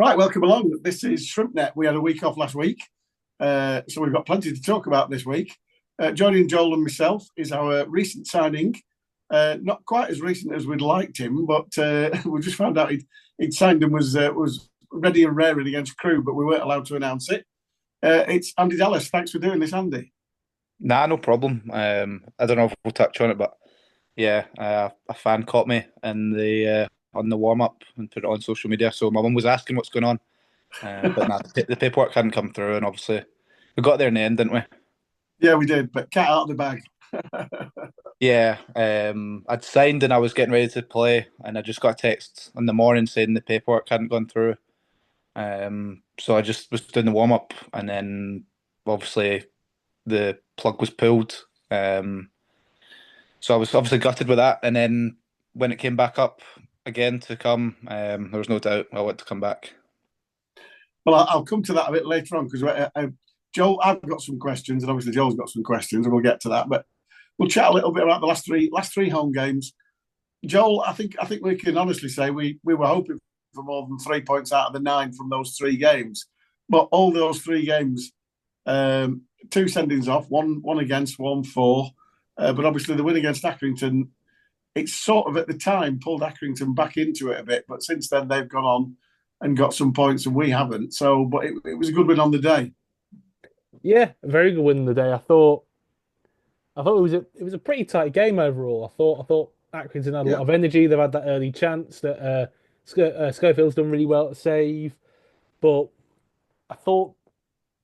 Right, welcome along. This is ShrimpNet. We had a week off last week, so we've got plenty to talk about this week. Joining Joel and myself is our recent signing. Not quite as recent as we'd liked him, but we just found out he'd signed and was ready and raring against Crew, but we weren't allowed to announce it. It's Andy Dallas. Thanks for doing this, Andy. Nah, no problem. I don't know if we'll touch on it, but yeah, a fan caught me in the on the warm up and put it on social media. So my mum was asking what's going on, but nah, the paperwork hadn't come through, and obviously we got there in the end, didn't we? Yeah, we did, but cat out of the bag. Yeah, I'd signed and I was getting ready to play, and I just got a text in the morning saying the paperwork hadn't gone through. So I just was doing the warm up, and then obviously the plug was pulled. So I was obviously gutted with that. And then when it came back up again to come, there was no doubt I want to come back. Well, I'll come to that a bit later on because Joel, I've got some questions, and obviously Joel's got some questions, and we'll get to that. But we'll chat a little bit about the last three home games. Joel, I think we can honestly say we were hoping for more than 3 points out of the nine from those three games, but all those three games, two sendings off, one against, one for, but obviously the win against Accrington, it's sort of at the time pulled Accrington back into it a bit, but since then they've gone on and got some points and we haven't. So, but it was a good win on the day. Yeah, a very good win of the day. I thought it was a pretty tight game overall. I thought Accrington had a lot Yeah, of energy. They've had that early chance that Schofield's done really well to save, but I thought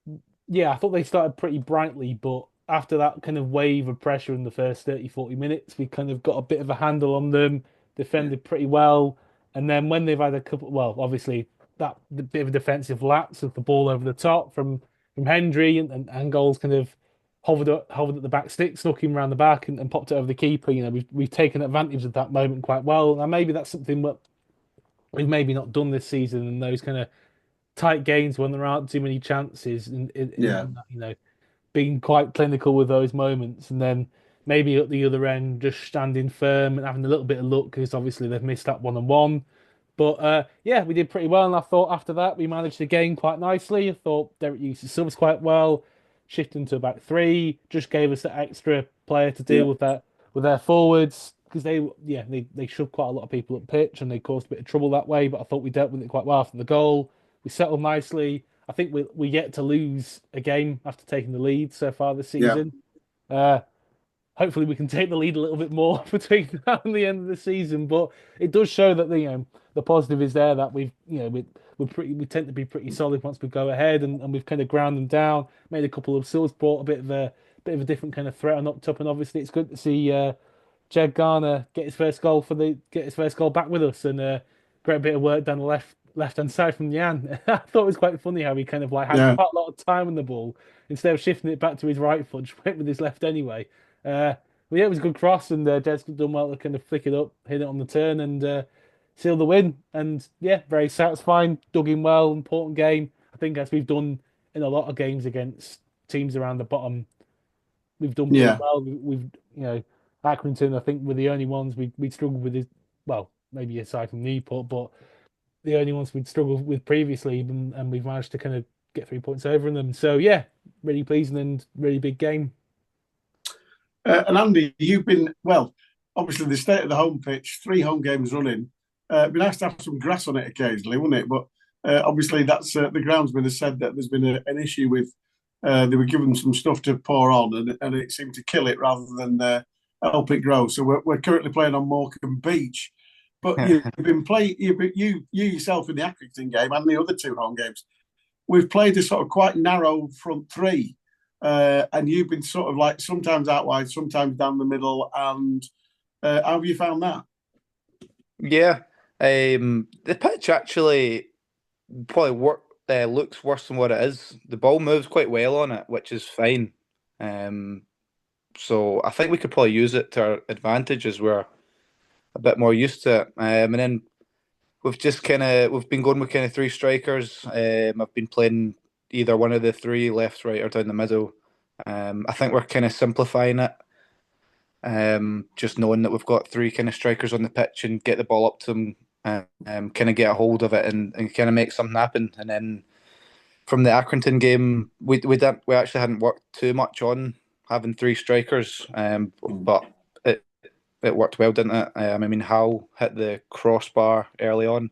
I thought they started pretty brightly, but after that kind of wave of pressure in the first 30, 40 minutes, we kind of got a bit of a handle on them, yeah, defended pretty well. And then when they've had a couple, well, obviously that the bit of a defensive lapse of the ball over the top from Hendry and goals kind of hovered at the back stick, snuck him around the back and popped it over the keeper. We've taken advantage of that moment quite well. And maybe that's something that we've maybe not done this season in those kind of tight games when there aren't too many chances yeah, being quite clinical with those moments, and then maybe at the other end just standing firm and having a little bit of luck because obviously they've missed that one on one. But yeah, we did pretty well, and I thought after that we managed the game quite nicely. I thought Derek used his subs quite well, shifting to about three, just gave us that extra player to deal yeah, with that with their forwards because they shoved quite a lot of people at pitch and they caused a bit of trouble that way. But I thought we dealt with it quite well after the goal. We settled nicely. I think we yet to lose a game after taking the lead so far this yeah, season. Uh, Hopefully we can take the lead a little bit more between now and the end of the season. But it does show that the positive is there that we tend to be pretty solid once we go ahead and we've kind of ground them down, made a couple of subs, brought a bit of a different kind of threat on up top, and obviously it's good to see Jed Garner get his first goal back with us and great bit of work down the left hand side from Jan. I thought it was quite funny how he kind of like had yeah. quite a lot of time on the ball instead of shifting it back to his right foot, just went with his left anyway. But yeah, it was a good cross, and Jed's done well to kind of flick it up, hit it on the turn, and seal the win. And yeah, very satisfying. Dug in well, important game. I think as we've done in a lot of games against teams around the bottom, we've done pretty Yeah. well. Accrington, I think, were the only ones we'd struggled with. Well, maybe aside from Newport, but the only ones we'd struggled with previously, and we've managed to kind of get 3 points over them. So yeah, really pleasing and really big game. And Andy, you've been, well, obviously the state of the home pitch, three home games running. It'd be nice to have some grass on it occasionally, wouldn't it? But obviously that's the groundsman has said that there's been an issue with they were given some stuff to pour on and it seemed to kill it rather than help it grow. So we're currently playing on Morecambe Beach. But you've been playing, you yourself in the Accrington game and the other two home games. We've played a sort of quite narrow front three, and you've been sort of like sometimes out wide, sometimes down the middle. And how have you found that? Yeah, the pitch actually probably looks worse than what it is. The ball moves quite well on it, which is fine. Um, so I think we could probably use it to our advantage as we're a bit more used to it. And then we've been going with kind of three strikers. I've been playing either one of the three, left, right, or down the middle. I think we're kind of simplifying it. Just knowing that we've got three kind of strikers on the pitch and get the ball up to them kind of get a hold of it and kind of make something happen. And then from the Accrington game, we actually hadn't worked too much on having three strikers, but it worked well, didn't it? I mean, Hal hit the crossbar early on.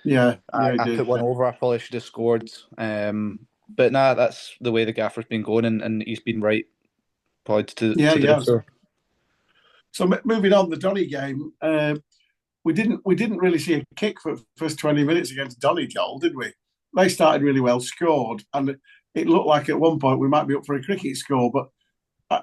Yeah, I put one over. I probably should have scored. But nah, that's the way the gaffer's been going, and he's been right, probably to do so. So moving on, the Donny game, we didn't really see a kick for the first 20 minutes against Donny, Joel, did we? They started really well, scored, and it looked like at one point we might be up for a cricket score, but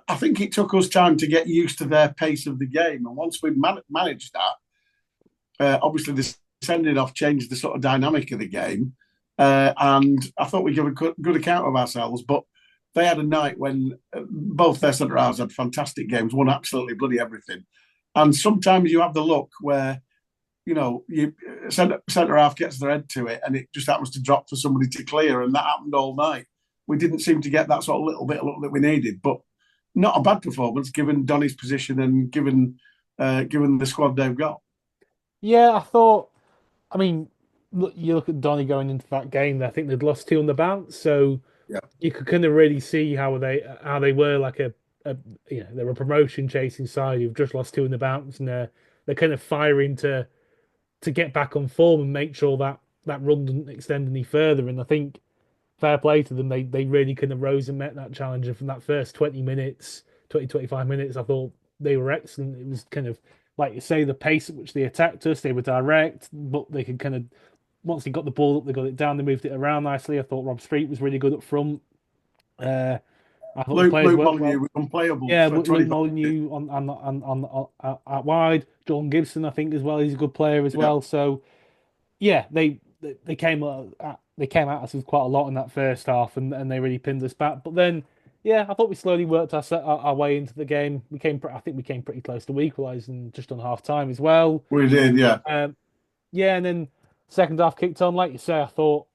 I think it took us time to get used to their pace of the game. And once we managed that, obviously the sending off changed the sort of dynamic of the game. And I thought we gave a good account of ourselves, but they had a night when both their centre halves had fantastic games, won absolutely bloody everything. And sometimes you have the luck where, you centre half gets their head to it and it just happens to drop for somebody to clear. And that happened all night. We didn't seem to get that sort of little bit of luck that we needed, but not a bad performance given Donny's position and given the squad they've got. Yeah, I thought. I mean, you look at Donny going into that game. I think they'd lost two on the bounce, so you could kind of really see how they were like they're a promotion chasing side who've just lost two in the bounce, and they're kind of firing to get back on form and make sure that run doesn't extend any further. And I think fair play to them, they really kind of rose and met that challenge. And from that first 20 minutes, 25 minutes, I thought they were excellent. It was kind of, like you say, the pace at which they attacked us, they were direct, but they could kind of, once they got the ball up, they got it down, they moved it around nicely. I thought Rob Street was really good up front. I thought Luke Molyneux was unplayable. Yeah, Luke Molyneux on out wide. John Gibson, I think, as well. He's a good player as well. So, yeah, they came at us with quite a lot in that first half, and they really pinned us back. But then, yeah, I thought we slowly worked our way into the game. I think we came pretty close to equalising just on half time as well. We did, yeah. Yeah, and then second half kicked on. Like you say, I thought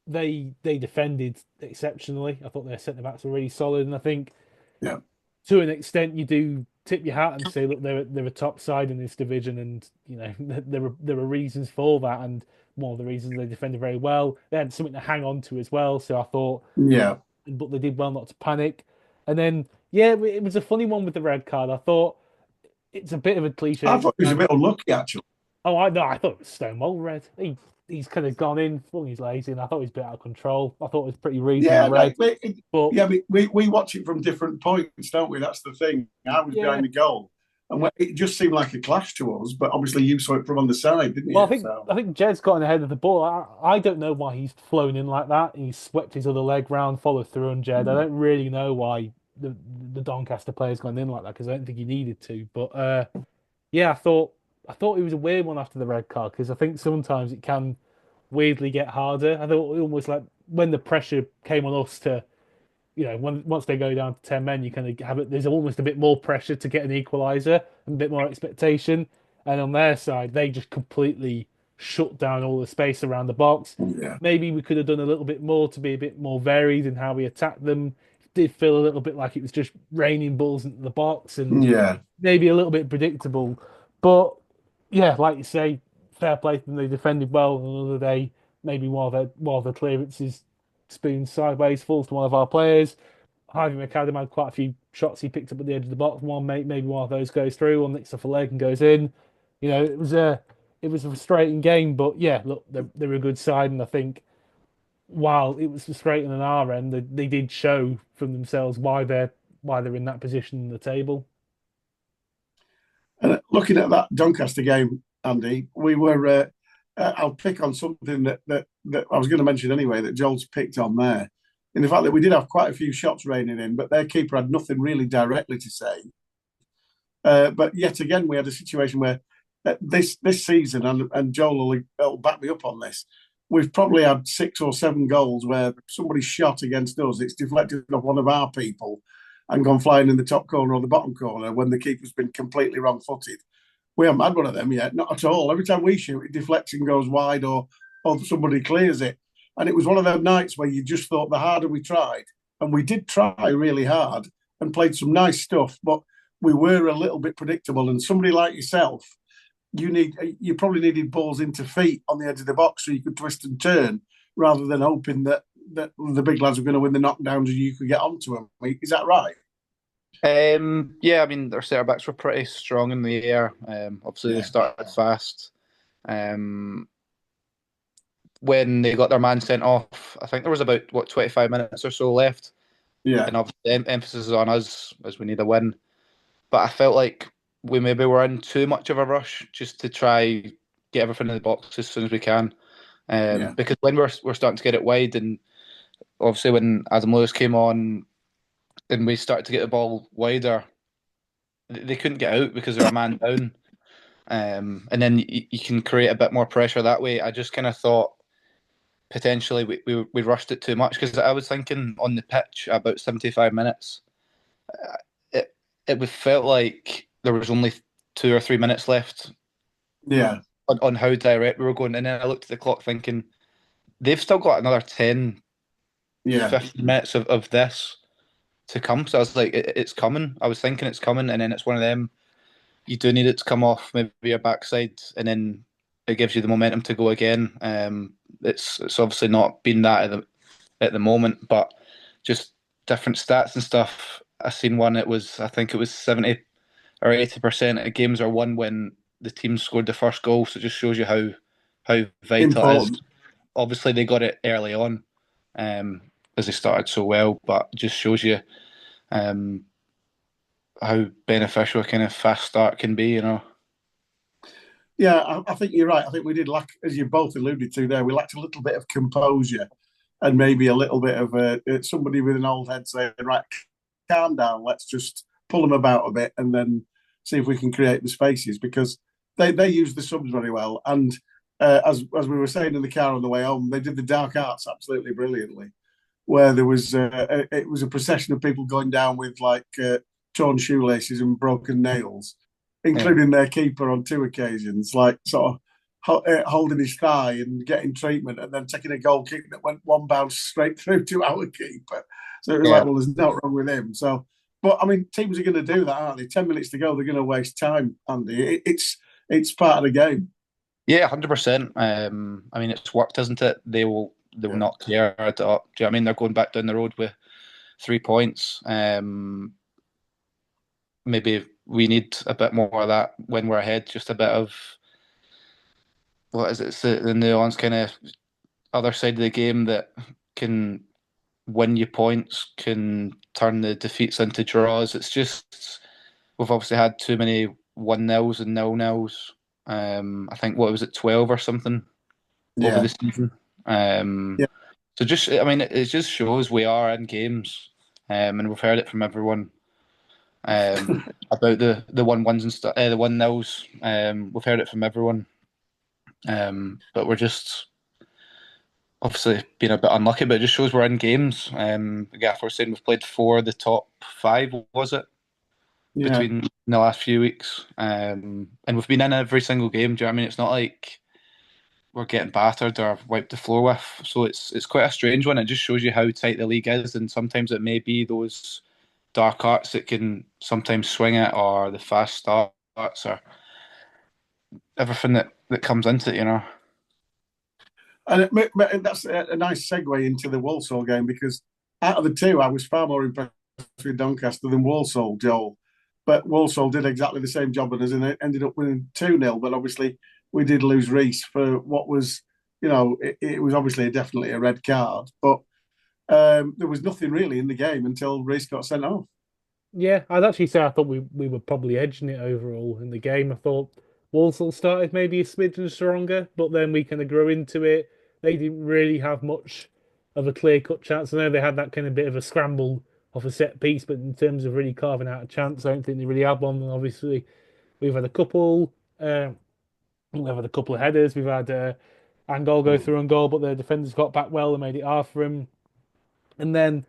they defended exceptionally. I thought their centre backs were really solid, and I think to an extent you do tip your hat and say, look, they're a top side in this division, and there are reasons for that, and one of the reasons they defended very well. They had something to hang on to as well, so I thought, but they did well not to panic. And then it was a funny one with the red card. I thought it's a bit of a cliche. I thought it was a bit unlucky actually. Oh, I know. I thought it was Stonewall red. He's kind of gone in, he's lazy, and I thought he was a bit out of control. I thought it was pretty reasonable. We watch it from different points, don't we? That's the thing. I was behind the goal, and it just seemed like a clash to us. But obviously, you saw it from on the side, didn't you? Well, I think Jed's gotten ahead of the ball. I don't know why he's flown in like that. He swept his other leg round, followed through on Jed. I don't really know why the Doncaster player's gone in like that, because I don't think he needed to. But I thought it was a weird one after the red card, because I think sometimes it can weirdly get harder. I thought almost like when the pressure came on us to, once they go down to 10 men, you kind of have it. There's almost a bit more pressure to get an equaliser and a bit more expectation. And on their side, they just completely shut down all the space around the box. Yeah. Maybe we could have done a little bit more to be a bit more varied in how we attacked them. It did feel a little bit like it was just raining balls into the box and maybe a little bit predictable. But yeah, like you say, fair play to them. They defended well. Another day, maybe while the clearances spooned sideways, falls to one of our players. Harvey McAdam had quite a few shots he picked up at the edge of the box. Maybe one of those goes through, one nicks off a leg and goes in. It was a frustrating game, but yeah, look, they're a good side, and I think while it was frustrating on our end, they did show from themselves why they're in that position in the table. Looking at that Doncaster game, Andy, we were. I'll pick on something that I was going to mention anyway, that Joel's picked on there, in the fact that we did have quite a few shots raining in, but their keeper had nothing really directly to say. But yet again, we had a situation where this season, and Joel will back me up on this, we've probably had 6 or 7 goals where somebody's shot against us, it's deflected off one of our people and gone flying in the top corner or the bottom corner when the keeper's been completely wrong-footed. We haven't had one of them yet, not at all. Every time we shoot, it deflects and goes wide or somebody clears it. And it was one of those nights where you just thought the harder we tried, and we did try really hard and played some nice stuff, but we were a little bit predictable. And somebody like yourself, you probably needed balls into feet on the edge of the box so you could twist and turn rather than hoping that the big lads were going to win the knockdowns and you could get onto them. Is that right? Yeah, I mean, their centre backs were pretty strong in the air. Obviously, they Yeah. started fast. Um, when they got their man sent off, I think there was about 25 minutes or so left, Yeah. and obviously the emphasis is on us as we need a win. But I felt like we maybe were in too much of a rush just to try get everything in the box as soon as we can. Yeah. Because when we're starting to get it wide, and obviously when Adam Lewis came on and we started to get the ball wider, they couldn't get out because they're a man down. And then you can create a bit more pressure that way. I just kind of thought potentially we rushed it too much because I was thinking on the pitch about 75 minutes. It felt like there was only 2 or 3 minutes left Yeah. on how direct we were going. And then I looked at the clock thinking they've still got another 10, Yeah. 15 minutes of this to come. So I was like, it's coming. I was thinking it's coming. And then it's one of them, you do need it to come off maybe your backside. And then it gives you the momentum to go again. It's obviously not been that at the moment, but just different stats and stuff. I seen one. I think it was 70 or 80% of games are won when the team scored the first goal. So it just shows you how vital it is. Important. Obviously, they got it early on, as they started so well, but just shows you um, how beneficial a kind of fast start can be. Yeah, I think you're right. I think we did lack, as you both alluded to there, we lacked a little bit of composure and maybe a little bit of somebody with an old head saying, right, calm down, let's just pull them about a bit and then see if we can create the spaces because they use the subs very well. And as we were saying in the car on the way home, they did the dark arts absolutely brilliantly, where there was it was a procession of people going down with like torn shoelaces and broken nails, Yeah, including their keeper on two occasions, like sort of holding his thigh and getting treatment, and then taking a goal kick that went one bounce straight through to our keeper. So it was yeah, like, well, there's nothing wrong with him. So, but I mean, teams are going to do that, aren't they? 10 minutes to go, they're going to waste time, Andy. It's part of the game. yeah, 100%. I mean, it's worked, isn't it? They will Yeah. not care at all. Do you know what I mean? They're going back down the road with 3 points. Maybe we need a bit more of that when we're ahead. Just a bit of what is it? It's the nuance kind of other side of the game that can win you points, can turn the defeats into draws. It's just we've obviously had too many 1-0s and 0-0s. I think what was it, 12 or something over Yeah. the season. Um, Yeah. so just I mean it just shows we are in games, and we've heard it from everyone. About the 1-1s and stuff, the 1-0s. We've heard it from everyone, but we're just obviously being a bit unlucky. But it just shows we're in games. The gaffer was saying we've played 4 of the top 5, was it, Yeah. between the last few weeks, and we've been in every single game. Do you know what I mean? It's not like we're getting battered or wiped the floor with. So it's quite a strange one. It just shows you how tight the league is, and sometimes it may be those dark arts that can sometimes swing it, or the fast starts, or everything that comes into it. And that's a nice segue into the Walsall game because out of the two, I was far more impressed with Doncaster than Walsall, Joel. But Walsall did exactly the same job as us and it ended up winning 2-0. But obviously, we did lose Reese for what was, it was obviously definitely a red card. But there was nothing really in the game until Reese got sent off. Yeah, I'd actually say I thought we were probably edging it overall in the game. I thought Walsall started maybe a smidgen stronger, but then we kind of grew into it. They didn't really have much of a clear-cut chance. I know they had that kind of bit of a scramble off a set piece, but in terms of really carving out a chance, I don't think they really had one. And obviously, we've had a couple. We've had a couple of headers. We've had Angol go through on goal, but the defenders got back well and made it hard for him. And then,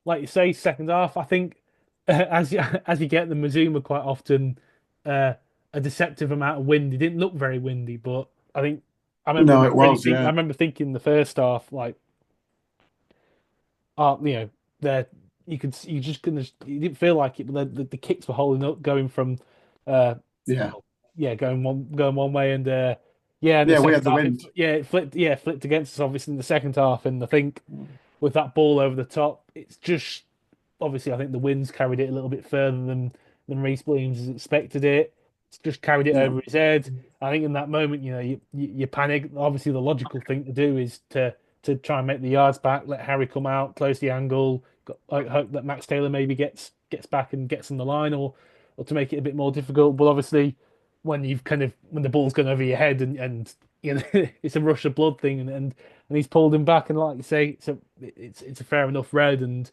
like you say, second half, I think as you get the Mazuma quite often, uh, a deceptive amount of wind. It didn't look very windy, but I think No, it was, I yeah. remember thinking the first half like, there you just couldn't. You didn't feel like it, but the kicks were holding up, going from uh, Yeah. going one way, and yeah, in the Yeah, we second had the half, wind. it flipped against us obviously in the second half, and I think with that ball over the top, it's just obviously I think the wind's carried it a little bit further than Reece Williams has expected it. It's just carried it Yeah. over his head. I think in that moment, you panic. Obviously, the logical thing to do is to try and make the yards back, let Harry come out, close the angle, hope that Max Taylor maybe gets back and gets on the line, or to make it a bit more difficult. But obviously, when when the ball's gone over your head and it's a rush of blood thing, and he's pulled him back, and like you say, it's a fair enough red. And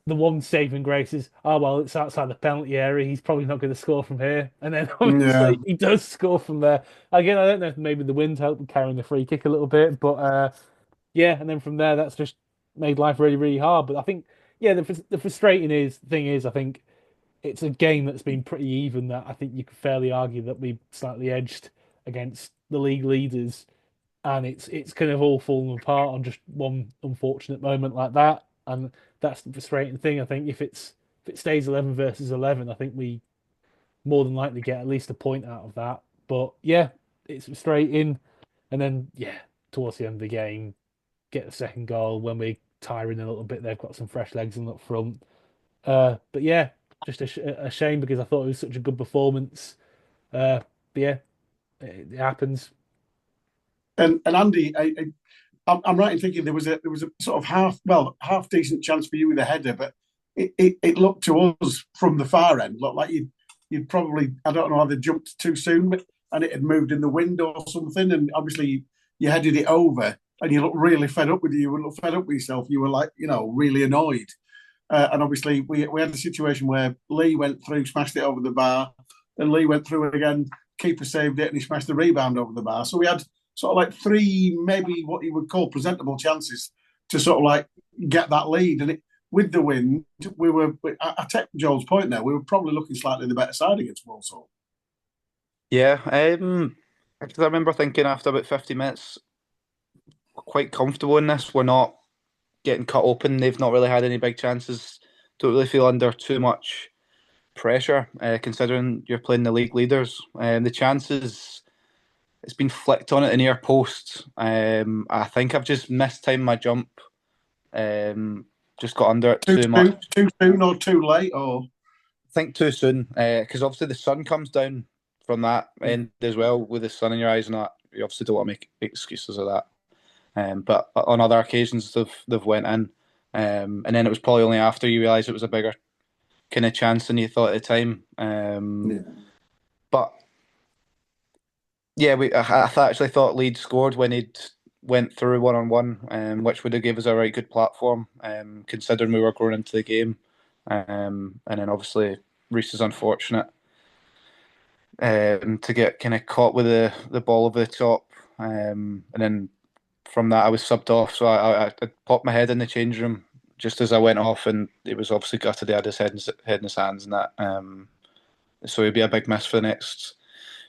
the one saving grace is, oh well, it's outside the penalty area. He's probably not going to score from here. And then Yeah. obviously he does score from there. Again, I don't know if maybe the wind helped carrying the free kick a little bit, but yeah. And then from there, that's just made life really, really hard. But I think, yeah, the frustrating thing is, I think it's a game that's been pretty even. That I think you could fairly argue that we slightly edged against the league leaders, and it's kind of all fallen apart on just one unfortunate moment like that. And that's the frustrating thing. I think if it stays 11 versus 11, I think we more than likely get at least a point out of that. But yeah, it's frustrating. And then yeah, towards the end of the game, get the second goal when we're tiring a little bit. They've got some fresh legs in up front. But yeah, just a shame because I thought it was such a good performance. But yeah, it happens. And Andy, I'm right in thinking there was a sort of half decent chance for you with a header, but it looked to us from the far end looked like you'd probably, I don't know, either jumped too soon and it had moved in the wind or something, and obviously you headed it over and you looked really fed up with you. You were fed up with yourself. You were like, really annoyed. And obviously we had a situation where Lee went through, smashed it over the bar, and Lee went through it again. Keeper saved it and he smashed the rebound over the bar. So we had sort of like three, maybe what you would call presentable chances to sort of like get that lead. And with the wind, I take Joel's point there, we were probably looking slightly the better side against Walsall. Yeah, because I remember thinking after about 50 minutes, we're quite comfortable in this. We're not getting cut open. They've not really had any big chances. Don't really feel under too much pressure, considering you're playing the league leaders. The chances, it's been flicked on at the near post. I think I've just mistimed my jump. Just got under it too much. Too soon or too late? Or I think too soon, because obviously the sun comes down from that end as well, with the sun in your eyes and that. You obviously don't want to make excuses of that. But on other occasions, they've went in, and then it was probably only after you realise it was a bigger kind of chance than you thought at the time. But yeah, I actually thought Leeds scored when he'd went through 1-on-1, which would have gave us a right good platform, considering we were going into the game. And then obviously Reece is unfortunate to get kind of caught with the ball over the top, and then from that I was subbed off. So I popped my head in the change room just as I went off, and it was obviously gutted. He had his head in his hands and that. So he'd be a big miss for the next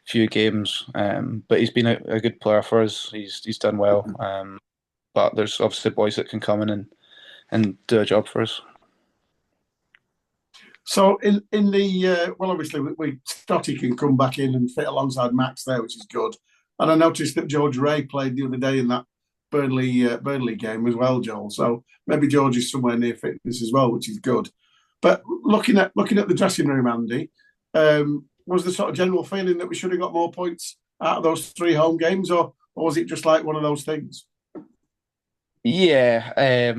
few games. But he's been a good player for us. He's done well. But there's obviously boys that can come in and do a job for us. so in the well, obviously we Stotty can come back in and fit alongside Max there, which is good. And I noticed that George Ray played the other day in that Burnley game as well, Joel. So maybe George is somewhere near fitness as well, which is good. But looking at the dressing room, Andy, was the sort of general feeling that we should have got more points out of those three home games, or was it just like one of those things? Yeah,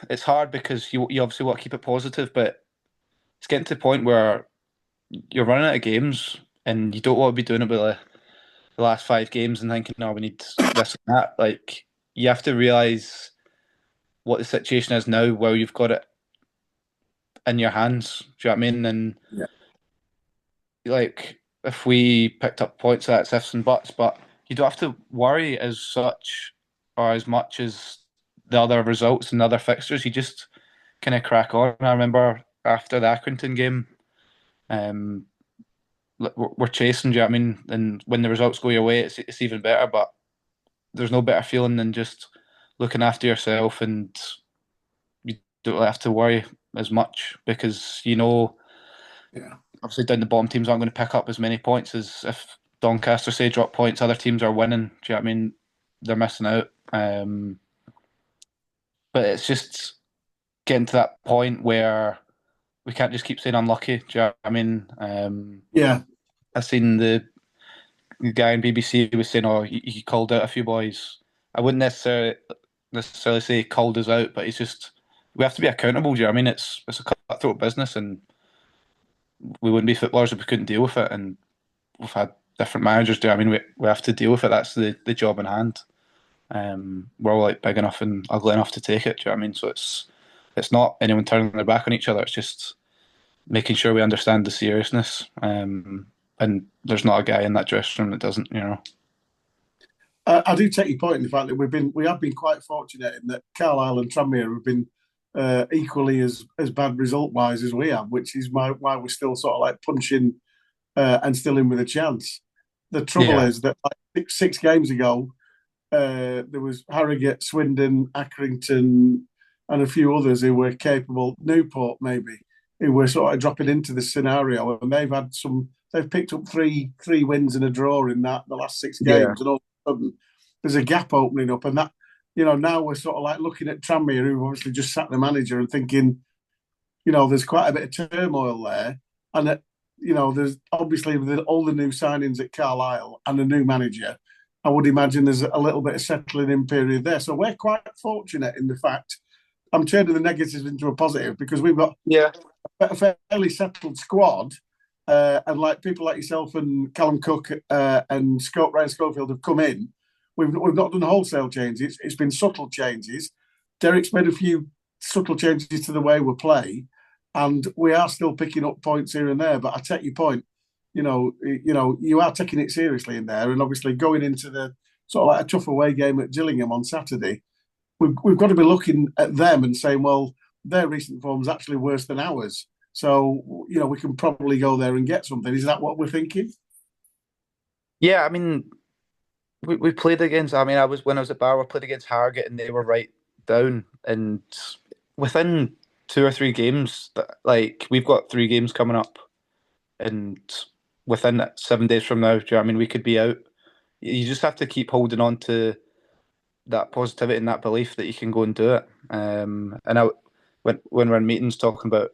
it's hard because you obviously want to keep it positive, but it's getting to the point where you're running out of games and you don't want to be doing it with the last 5 games and thinking, no, we need this and that. Like, you have to realise what the situation is now where you've got it in your hands. Do you know what I mean? And Yeah. like, if we picked up points, that's ifs and buts, but you don't have to worry as such or as much as the other results and the other fixtures. You just kind of crack on. I remember after the Accrington game, um, we're chasing, do you know what I mean? And when the results go your way, it's even better. But there's no better feeling than just looking after yourself, and you don't really have to worry as much because Yeah. obviously down the bottom teams aren't going to pick up as many points as if Doncaster say drop points, other teams are winning. Do you know what I mean? They're missing out. But it's just getting to that point where we can't just keep saying unlucky. Do you know what I mean? Yeah. I seen the guy on BBC was saying, "Oh, he called out a few boys." I wouldn't necessarily say he called us out, but it's just we have to be accountable. Do you know what I mean? It's a cutthroat business, and we wouldn't be footballers if we couldn't deal with it. And we've had different managers do it. I mean, we have to deal with it. That's the job in hand. We're all like big enough and ugly enough to take it. Do you know what I mean? So it's not anyone turning their back on each other. It's just making sure we understand the seriousness. And there's not a guy in that dressing room that doesn't. You know. I do take your point in the fact that we have been quite fortunate in that Carlisle and Tranmere have been equally as bad result wise as we have, which is why we're still sort of like punching and still in with a chance. The trouble is that like six games ago, there was Harrogate, Swindon, Accrington, and a few others who were capable. Newport maybe, who were sort of dropping into this scenario, and they've picked up three wins and a draw in the last six games, and all of a sudden there's a gap opening up, and that now we're sort of like looking at Tranmere, who obviously just sacked the manager, and thinking, there's quite a bit of turmoil there, and that there's obviously with all the new signings at Carlisle and a new manager, I would imagine there's a little bit of settling in period there. So we're quite fortunate in the fact I'm turning the negatives into a positive because we've got a fairly settled squad. And like people like yourself and Callum Cook and Ryan Schofield have come in. We've not done wholesale changes. It's been subtle changes. Derek's made a few subtle changes to the way we play, and we are still picking up points here and there. But I take your point. You are taking it seriously in there, and obviously going into the sort of like a tough away game at Gillingham on Saturday, we've got to be looking at them and saying, well, their recent form's actually worse than ours. So, we can probably go there and get something. Is that what we're thinking? Yeah, I mean, we played against. I mean, when I was at Bar, we played against Harrogate, and they were right down. And within 2 or 3 games, like we've got 3 games coming up, and within 7 days from now, do you know what I mean? We could be out. You just have to keep holding on to that positivity and that belief that you can go and do it. And when we're in meetings talking about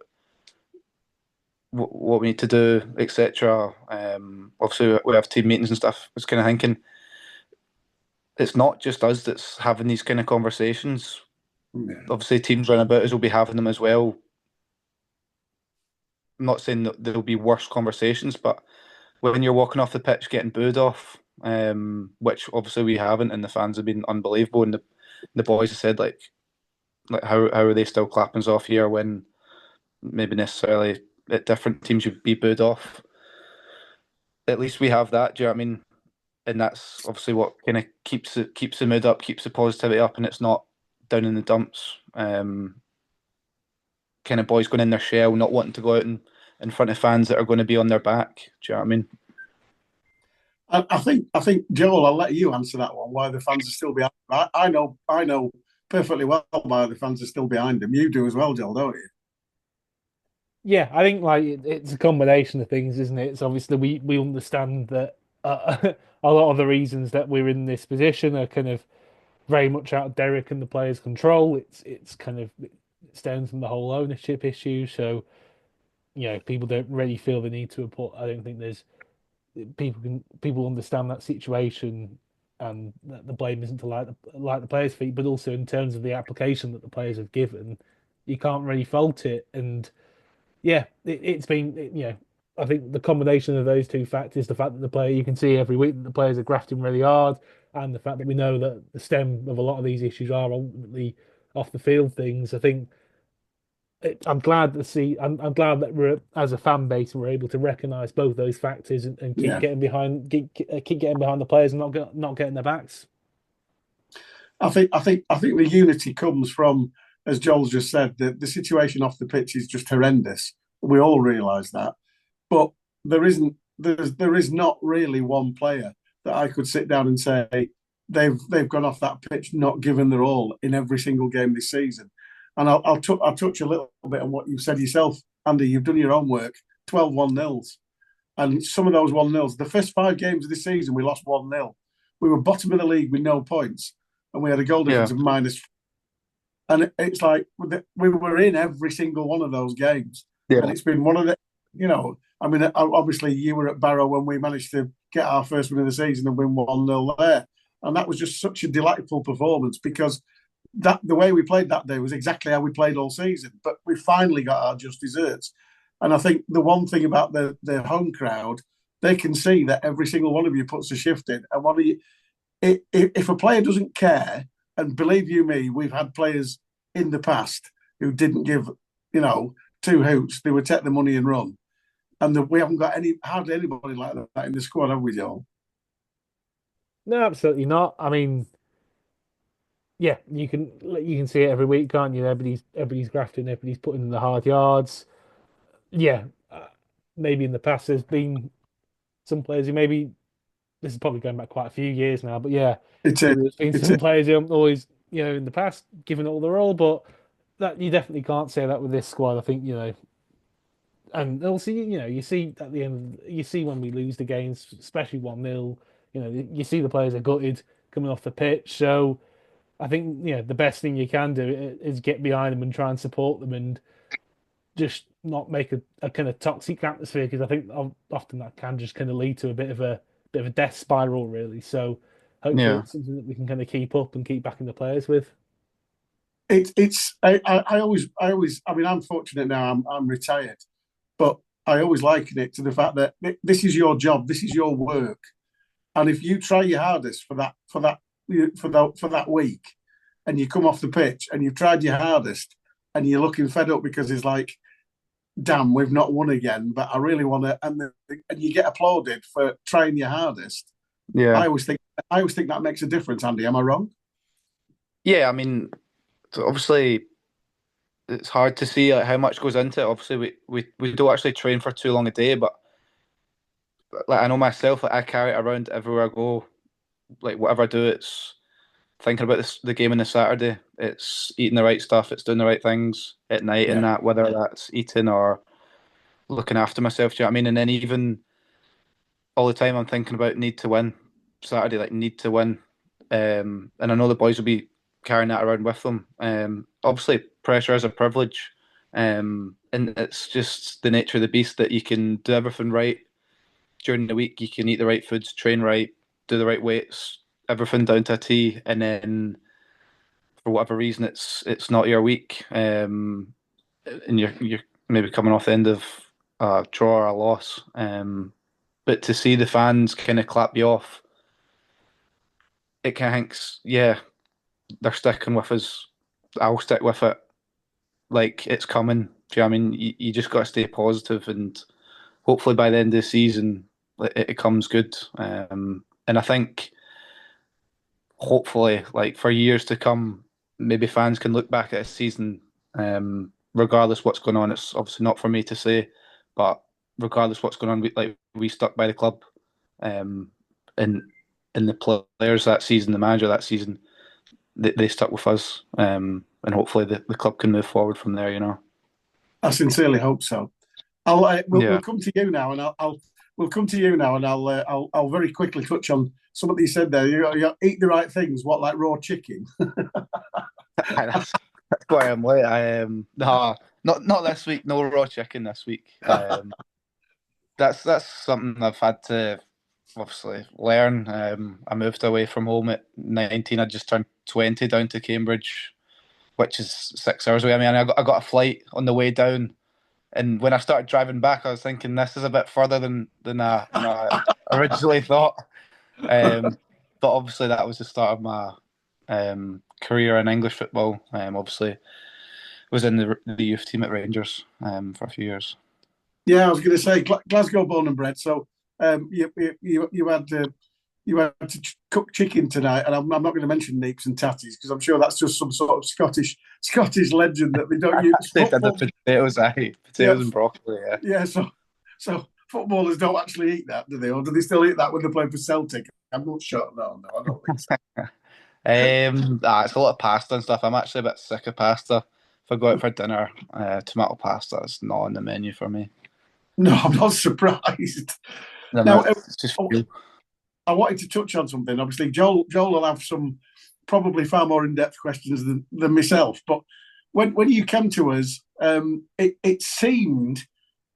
what we need to do, etc. Obviously, we have team meetings and stuff. I was kind of thinking, it's not just us that's having these kind of conversations. Yeah. Obviously, teams around about us will be having them as well. I'm not saying that there'll be worse conversations, but when you're walking off the pitch getting booed off, which obviously we haven't, and the fans have been unbelievable, and the boys have said like how are they still clapping us off here when maybe necessarily at different teams you'd be booed off. At least we have that. Do you know what I mean? And that's obviously what kind of keeps the mood up, keeps the positivity up, and it's not down in the dumps. Kind of boys going in their shell, not wanting to go out in front of fans that are going to be on their back. Do you know what I mean? I think Joel, I'll let you answer that one. Why the fans are still behind? I know perfectly well why the fans are still behind him. You do as well, Joel, don't you? Yeah, I think like it's a combination of things, isn't it? It's obviously we understand that a lot of the reasons that we're in this position are kind of very much out of Derek and the players' control. It's kind of it stems from the whole ownership issue. So people don't really feel the need to put. I don't think there's people understand that situation, and that the blame isn't to like the players' feet, but also in terms of the application that the players have given, you can't really fault it. And yeah, it's been. I think the combination of those two factors, the fact that you can see every week that the players are grafting really hard, and the fact that we know that the stem of a lot of these issues are ultimately off the field things. I think I'm glad to see. I'm glad that we're as a fan base we're able to recognise both those factors and keep getting behind, keep getting behind the players and not getting their backs. I think the unity comes from, as Joel's just said, the situation off the pitch is just horrendous. We all realise that, but there is not really one player that I could sit down and say they've gone off that pitch not given their all in every single game this season. And I'll touch a little bit on what you've said yourself, Andy. You've done your own work 12 1-0s. And some of those 1-0s, the first 5 games of the season, we lost 1-0. We were bottom of the league with no points, and we had a goal difference of minus. And it's like we were in every single one of those games. Yeah. And it's been one of the, I mean, obviously you were at Barrow when we managed to get our first win of the season and win 1-0 there. And that was just such a delightful performance because the way we played that day was exactly how we played all season. But we finally got our just desserts. And I think the one thing about the home crowd, they can see that every single one of you puts a shift in. And one of you, if a player doesn't care, and believe you me, we've had players in the past who didn't give, 2 hoots. They would take the money and run. And we haven't got hardly anybody like that in the squad, have we, Joel? No, absolutely not. I mean, yeah, you can see it every week, can't you? Everybody's grafting, everybody's putting in the hard yards. Yeah, maybe in the past there's been some players who maybe this is probably going back quite a few years now, but yeah, maybe there's been some players who haven't always, in the past given it all the role, but that you definitely can't say that with this squad. I think, and also, you see at the end, you see when we lose the games, especially 1-0, you see the players are gutted coming off the pitch. So I think, the best thing you can do is get behind them and try and support them and just not make a kind of toxic atmosphere because I think often that can just kind of lead to a bit of a death spiral, really. So hopefully it's something that we can kind of keep up and keep backing the players with. I always I mean I'm fortunate now I'm retired, but I always liken it to the fact that this is your job, this is your work, and if you try your hardest for that week, and you come off the pitch and you've tried your hardest, and you're looking fed up because it's like, damn, we've not won again, but I really want to, and you get applauded for trying your hardest. Yeah, I always think that makes a difference. Andy, am I wrong? Yeah, I mean, obviously, it's hard to see how much goes into it. Obviously, we don't actually train for too long a day, but like I know myself, like I carry it around everywhere I go. Like whatever I do, it's thinking about the game on the Saturday. It's eating the right stuff. It's doing the right things at night, and that whether that's eating or looking after myself. Do you know what I mean? And then even all the time, I'm thinking about need to win Saturday, like need to win. And I know the boys will be carrying that around with them. Obviously, pressure is a privilege, and it's just the nature of the beast that you can do everything right during the week. You can eat the right foods, train right, do the right weights, everything down to a T, and then for whatever reason it's not your week, and you're maybe coming off the end of a draw or a loss. But to see the fans kind of clap you off, it kind of thinks, yeah, they're sticking with us. I'll stick with it. Like it's coming. Do you know what I mean? You just got to stay positive, and hopefully by the end of the season, it comes good. And I think hopefully, like for years to come, maybe fans can look back at a season, regardless what's going on. It's obviously not for me to say, but regardless what's going on, we stuck by the club, and the players that season, the manager that season, they stuck with us, and hopefully the club can move forward from there. I sincerely hope so. We'll come to you now, and we'll come to you now, and I'll very quickly touch on something you said there. You eat the right things. What, like raw chicken? That's why I'm late. No, not this week. No raw chicken this week. That's something I've had to obviously learn. I moved away from home at 19. I just turned 20 down to Cambridge, which is 6 hours away. I mean, I got a flight on the way down, and when I started driving back, I was thinking this is a bit further than I originally thought. But obviously, that was the start of my career in English football. Obviously, was in the youth team at Rangers for a few years. Yeah, I was going to say Glasgow born and bred. So you had to cook chicken tonight, and I'm not going to mention neeps and tatties because I'm sure that's just some sort of Scottish legend that they don't use. They did the potatoes, potatoes and broccoli. Yeah. So footballers don't actually eat that, do they? Or do they still eat that when they play for Celtic? I'm not sure. No, I don't think so. It's a lot of pasta and stuff. I'm actually a bit sick of pasta. If I go out for dinner, tomato pasta is not on the menu for me. No, I'm not surprised. No, Now, it's just I wanted to touch on something. Obviously, Joel will have some probably far more in-depth questions than myself. But when you came to us, it seemed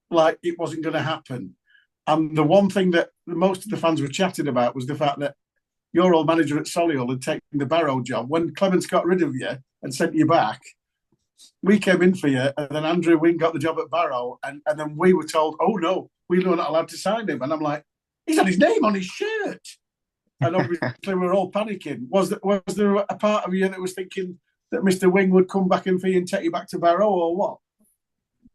like it wasn't going to happen. And the one thing that most of the fans were chatting about was the fact that your old manager at Solihull had taken the Barrow job. When Clements got rid of you and sent you back, we came in for you, and then Andrew Wing got the job at Barrow, and then we were told, oh no, we were not allowed to sign him. And I'm like, he's had his name on his shirt. And obviously we were all panicking. Was there a part of you that was thinking that Mr. Wing would come back in for you and take you back to Barrow, or what?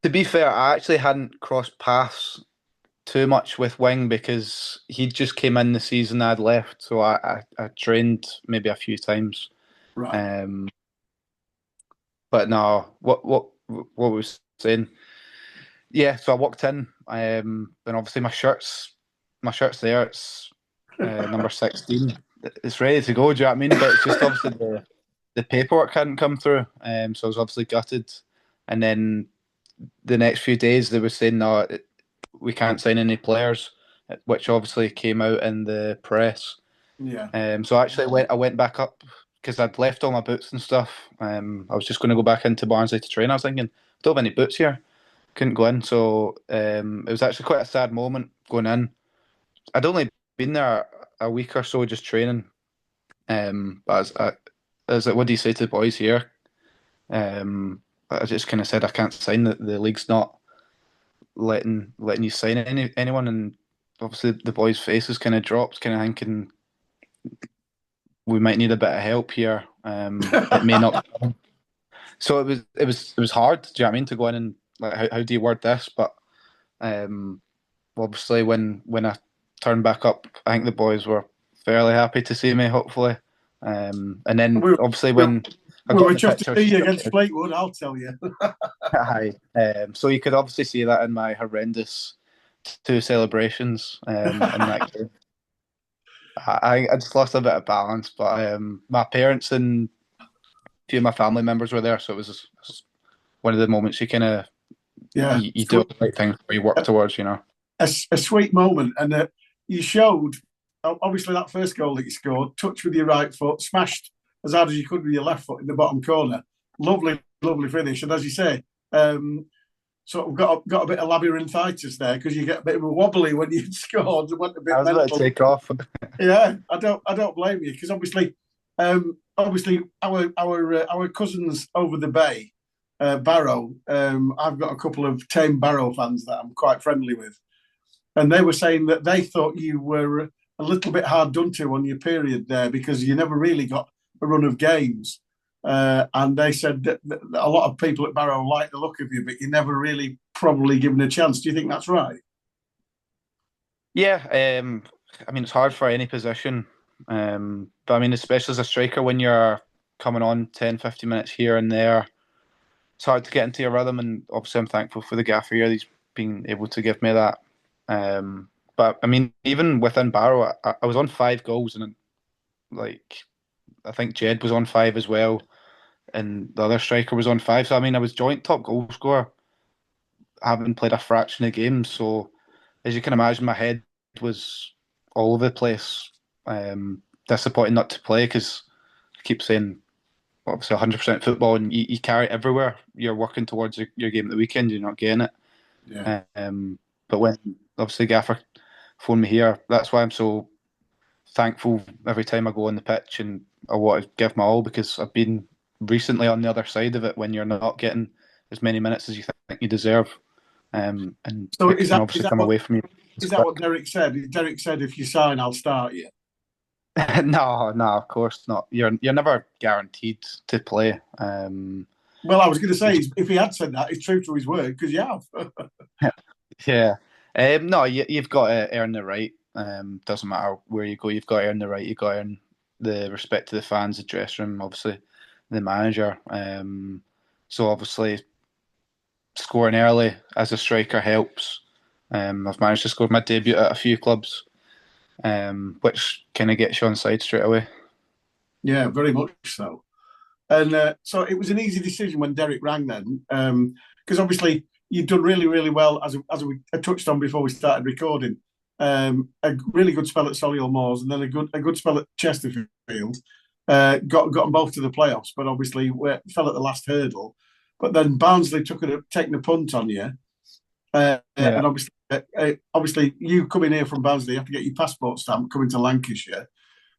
To be fair, I actually hadn't crossed paths too much with Wing because he just came in the season I'd left, so I trained maybe a few times. Right. But no, what was saying? Yeah, so I walked in, and obviously my shirt's there. It's number 16. It's ready to go. Do you know what I mean? But it's just obviously the paperwork hadn't come through, so I was obviously gutted. And then the next few days they were saying no, we can't sign any players, which obviously came out in the press. Yeah. So actually I went back up because I'd left all my boots and stuff. I was just going to go back into Barnsley to train. I was thinking, I don't have any boots here. Couldn't go in. So it was actually quite a sad moment going in. I'd only been there a week or so just training. But as what do you say to the boys here? I just kind of said I can't sign. The league's not letting you sign anyone, and obviously the boys' faces kind of dropped, kind of thinking we might need a bit of help here. It may not. So it was hard. Do you know what I mean, to go in and like how do you word this? But obviously when I turned back up, I think the boys were fairly happy to see me. Hopefully, and then obviously when we were just to see you against Fleetwood, I'll tell you. Hi. So you could obviously see that in my horrendous two celebrations in that game. I just lost a bit of balance, but my parents and a few of my family members were there, so it was one of the moments you kind of you do the right thing or you work towards, you know. A sweet moment, and you showed obviously that first goal that you scored, touched with your right foot, smashed as hard as you could with your left foot in the bottom corner. Lovely finish, and as you say, sort of got a bit of labyrinthitis there because you get a bit of a wobbly when you scored and went a bit. I was about to take off. Yeah, I don't blame you because obviously our cousins over the bay, Barrow. I've got a couple of tame Barrow fans that I'm quite friendly with, and they were saying that they thought you were a little bit hard done to on your period there because you never really got a run of games. And they said that a lot of people at Barrow like the look of you, but you're never really probably given a chance. Do you think that's right? Yeah, I mean, it's hard for any position. But I mean, especially as a striker, when you're coming on 10, 15 minutes here and there, it's hard to get into your rhythm. And obviously, I'm thankful for the gaffer here. He's been able to give me that. But I mean, even within Barrow, I was on 5 goals, and like I think Jed was on 5 as well, and the other striker was on 5. So I mean, I was joint top goal scorer, having played a fraction of games. So as you can imagine, my head was all over the place. Disappointing not to play because I keep saying, obviously, 100% football, and you carry it everywhere. You're working towards your game at the weekend, you're not getting it. Yeah. But when obviously Gaffer phoned me here, that's why I'm so thankful every time I go on the pitch, and I want to give my all because I've been recently on the other side of it when you're not getting as many minutes as you think you deserve. And so it can obviously come away from you. Is that what Derek said? Derek said, if you sign, I'll start you. No, of course not. You're never guaranteed to play. Well, I was going to say, if he had said that, it's true to his word because you have. Yeah. No, you've got to earn the right. Doesn't matter where you go, you've got to earn the right. You've got to earn the respect to the fans, the dressing room, obviously the manager. So obviously scoring early as a striker helps. I've managed to score my debut at a few clubs, which kind of gets you on side straight away. Yeah, very much so. And so it was an easy decision when Derek rang then, because obviously you've done really, really well, as we touched on before we started recording. A really good spell at Solihull Moors, and then a good spell at Chesterfield. Got them both to the playoffs, but obviously fell at the last hurdle. But then Barnsley taking a punt on you, and obviously you coming here from Barnsley, you have to get your passport stamp coming to Lancashire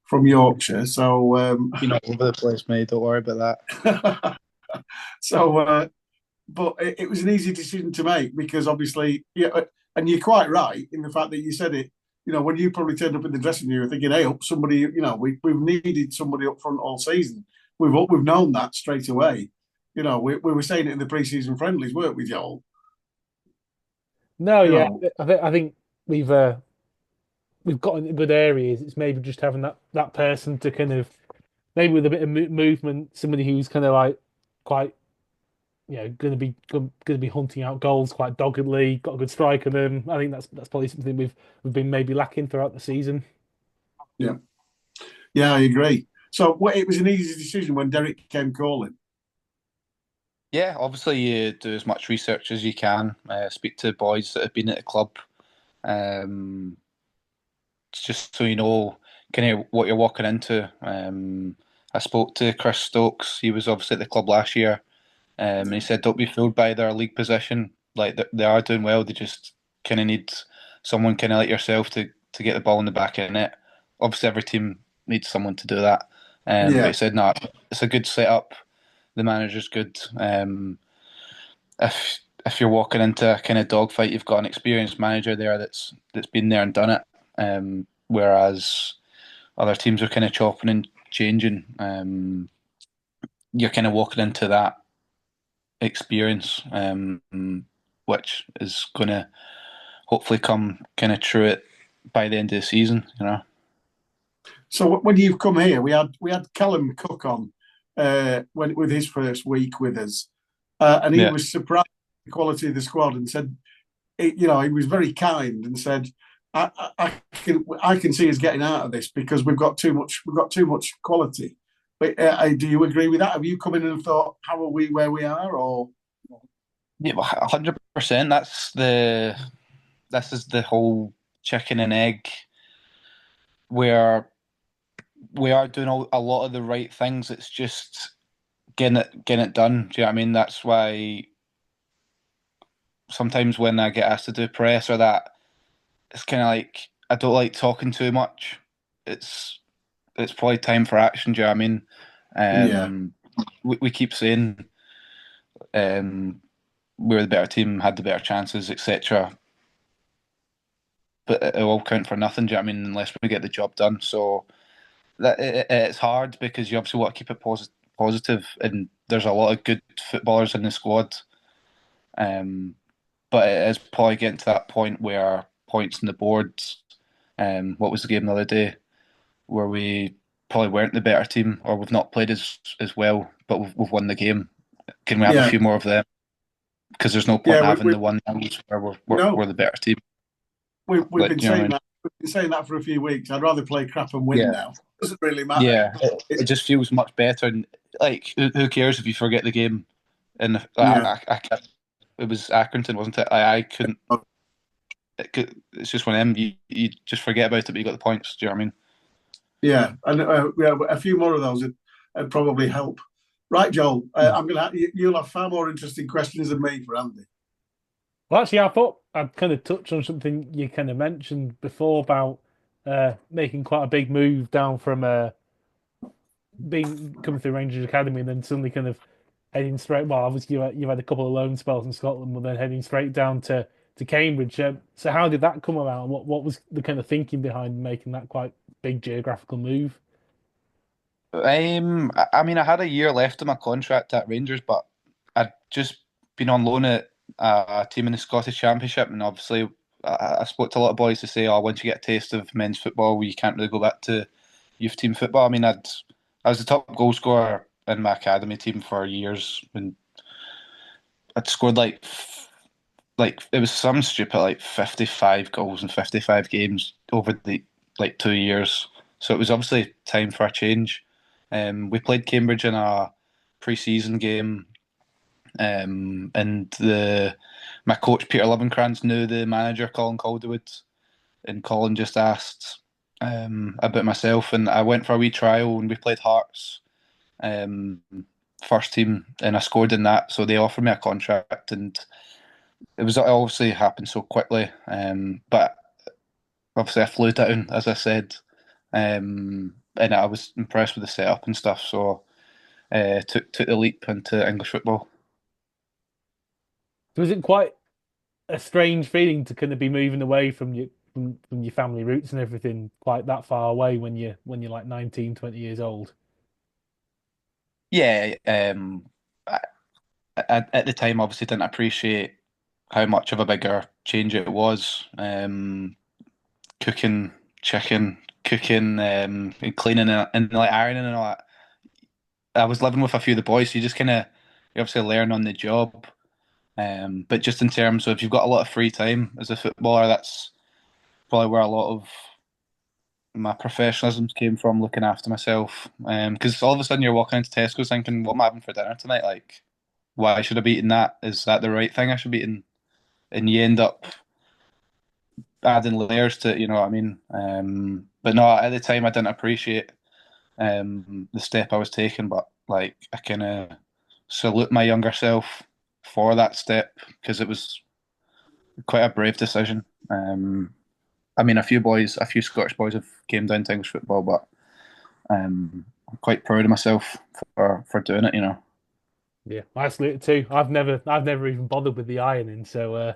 from Yorkshire. So you know, all over the place, mate. Don't worry about that. So, but it was an easy decision to make because obviously, yeah, and you're quite right in the fact that you said it. You know, when you probably turned up in the dressing room, you're thinking, "Hey, up somebody." You know, we've needed somebody up front all season. We've known that straight away. You know, we were saying it in the pre-season friendlies, weren't we, Joel? No, You yeah, know, I think we've got into good areas. It's maybe just having that person to kind of maybe with a bit of movement, somebody who's kind of like quite going to be hunting out goals quite doggedly, got a good strike of them. I think that's probably something we've been maybe lacking throughout the season. yeah, yeah, I agree. So, it was an easy decision when Derek came calling. Yeah, obviously you do as much research as you can. Speak to boys that have been at the club, just so you know kind of what you're walking into. I spoke to Chris Stokes. He was obviously at the club last year, and he said, "Don't be fooled by their league position. Like they are doing well. They just kind of need someone kind of like yourself to get the ball in the back of the net. Obviously, every team needs someone to do that. But he said, no, it's a good setup. The manager's good. If you're walking into a kind of dogfight, you've got an experienced manager there that's been there and done it. Whereas other teams are kind of chopping and changing. You're kind of walking into that experience, which is going to hopefully come kind of true it by the end of the season. You know. So when you've come here, we had Callum Cook on with his first week with us, and he was surprised at the quality of the squad and said, he was very kind and said, I can see us getting out of this because we've got too much quality. But do you agree with that? Have you come in and thought, how are we where we are, or? Yeah, 100%. This is the whole chicken and egg where we are doing a lot of the right things. It's just getting it done. Do you know what I mean? That's why sometimes when I get asked to do press or that, it's kind of like I don't like talking too much. It's probably time for action. Do you know what I mean? Yeah. We keep saying we're the better team, had the better chances, etc. But it will count for nothing. Do you know what I mean? Unless we get the job done. So it's hard because you obviously want to keep it positive, and there's a lot of good footballers in the squad. But it is probably getting to that point where points on the boards. What was the game the other day where we probably weren't the better team, or we've not played as well, but we've won the game. Can we have a few more of them? Because there's no point in having the one where we're the better team. We've been saying that. We've been saying that for a few weeks. I'd rather play crap and win now. It doesn't really matter. Yeah, it just feels much better. And like, who cares if you forget the game? And it was Accrington, wasn't it? I couldn't. It's just one of them. You just forget about it, but you got the points. Do you know what I mean? Yeah, and a few more of those would probably help. Right, Joel. You'll have far more interesting questions than me for Andy. Well, actually, I thought I'd kind of touch on something you kind of mentioned before about making quite a big move down from coming through Rangers Academy and then suddenly kind of heading straight. Well, obviously you've had a couple of loan spells in Scotland, but then heading straight down to Cambridge. So how did that come around? What was the kind of thinking behind making that quite big geographical move? I mean, I had a year left of my contract at Rangers, but I'd just been on loan at a team in the Scottish Championship, and obviously I spoke to a lot of boys to say, "Oh, once you get a taste of men's football, you can't really go back to youth team football." I mean, I was the top goal scorer in my academy team for years, and I'd scored like it was some stupid like 55 goals in 55 games over the 2 years. So it was obviously time for a change. We played Cambridge in a pre-season game, and my coach Peter Livencrantz knew the manager Colin Calderwood, and Colin just asked about myself, and I went for a wee trial, and we played Hearts um, first team, and I scored in that, so they offered me a contract, and it obviously happened so quickly, but obviously I flew down, as I said, and I was impressed with the setup and stuff, so took the leap into English football. So is it quite a strange feeling to kind of be moving away from from your family roots and everything quite that far away when you're like 19, 20 years old? Yeah, I, at the time, obviously didn't appreciate how much of a bigger change it was. Cooking chicken, cooking, and cleaning and like ironing and all that. I was living with a few of the boys, so you obviously learn on the job. But just in terms of you've got a lot of free time as a footballer, that's probably where a lot of my professionalism came from, looking after myself. Because all of a sudden you're walking into Tesco's thinking, what am I having for dinner tonight? Like, why should I be eating that? Is that the right thing I should be eating? And you end up adding layers to it, you know what I mean? But no, at the time I didn't appreciate the step I was taking, but like I kind of salute my younger self for that step because it was quite a brave decision. I mean, a few Scottish boys have came down to English football, but I'm quite proud of myself for doing it. You know. Yeah, I salute it too. I've never even bothered with the ironing, so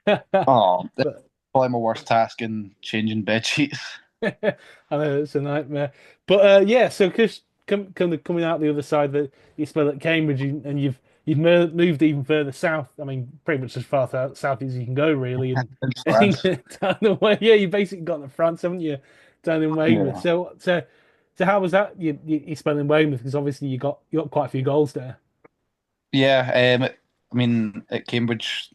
Oh, that's but probably my worst task in changing bed sheets. I know it's a nightmare. But yeah, so because coming out the other side that you spell at Cambridge and you've moved even further south. I mean, pretty much as far south as you can go, really. And, In and France. down the way, yeah, you basically got to France, haven't you? Down in Weymouth. Yeah. So how was that? You spelling in Weymouth because obviously you got quite a few goals there. Yeah, I mean, at Cambridge,